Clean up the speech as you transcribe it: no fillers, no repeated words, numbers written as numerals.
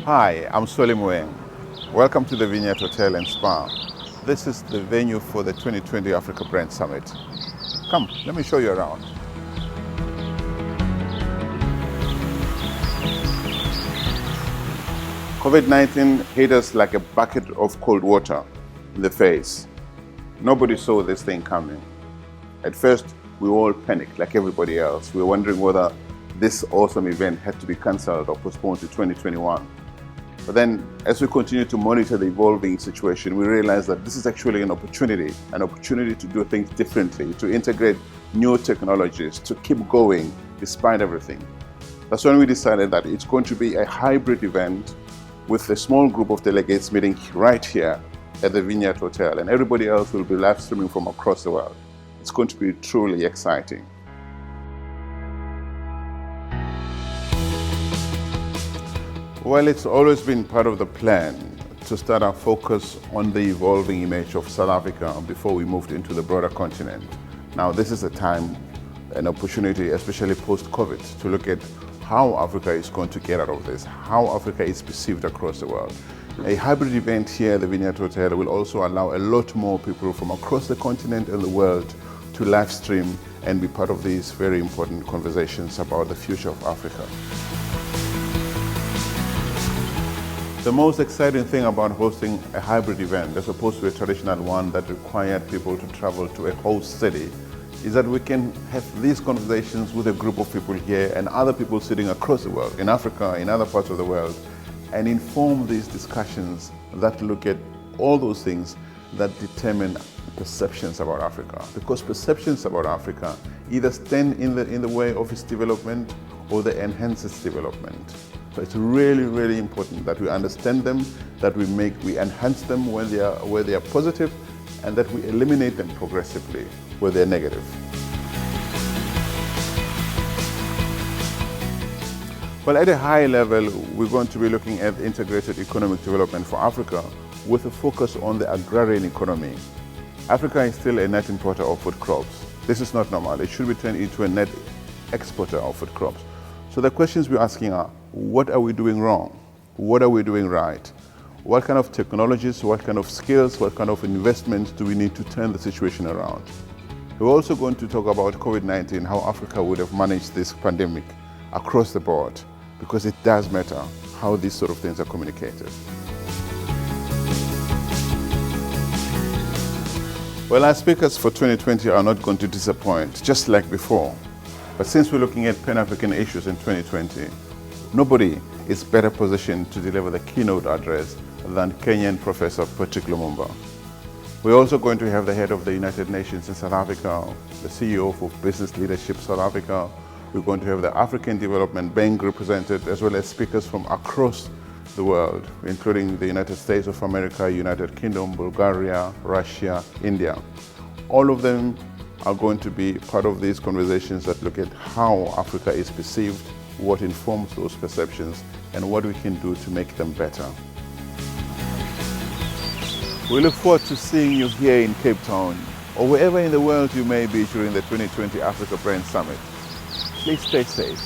Hi, I'm Solim Weng. Welcome to the Vineyard Hotel and Spa. This is the venue for the 2020 Africa Brand Summit. Come, let me show you around. COVID-19 hit us like a bucket of cold water in the face. Nobody saw this thing coming. At first, we all panicked like everybody else. We were wondering whether this awesome event had to be cancelled or postponed to 2021. But then, as we continue to monitor the evolving situation, we realize that this is actually an opportunity to do things differently, to integrate new technologies, to keep going despite everything. That's when we decided that it's going to be a hybrid event with a small group of delegates meeting right here at the Vineyard Hotel, and everybody else will be live streaming from across the world. It's going to be truly exciting. Well, it's always been part of the plan to start our focus on the evolving image of South Africa before we moved into the broader continent. Now, this is a time, an opportunity, especially post-COVID, to look at how Africa is going to get out of this, how Africa is perceived across the world. A hybrid event here at the Vineyard Hotel will also allow a lot more people from across the continent and the world to live stream and be part of these very important conversations about the future of Africa. The most exciting thing about hosting a hybrid event, as opposed to a traditional one that required people to travel to a host city, is that we can have these conversations with a group of people here and other people sitting across the world, in Africa, in other parts of the world, and inform these discussions that look at all those things that determine perceptions about Africa. Because perceptions about Africa either stand in the way of its development or they enhance its development. So it's really, really important that we understand them, that we enhance them when they are positive, and that we eliminate them progressively where they're negative. Well, at a high level, we're going to be looking at integrated economic development for Africa with a focus on the agrarian economy. Africa is still a net importer of food crops. This is not normal. It should be turned into a net exporter of food crops. So the questions we're asking are, what are we doing wrong? What are we doing right? What kind of technologies, what kind of skills, what kind of investments do we need to turn the situation around? We're also going to talk about COVID-19, how Africa would have managed this pandemic across the board, because it does matter how these sort of things are communicated. Well, our speakers for 2020 are not going to disappoint, just like before. But since we're looking at Pan-African issues in 2020, nobody is better positioned to deliver the keynote address than Kenyan Professor Patrick Lumumba. We're also going to have the head of the United Nations in South Africa, the CEO for Business Leadership South Africa. We're going to have the African Development Bank represented, as well as speakers from across the world, including the United States of America, United Kingdom, Bulgaria, Russia, India. All of them are going to be part of these conversations that look at how Africa is perceived, what informs those perceptions, and what we can do to make them better. We look forward to seeing you here in Cape Town, or wherever in the world you may be during the 2020 Africa Brand Summit. Please stay safe.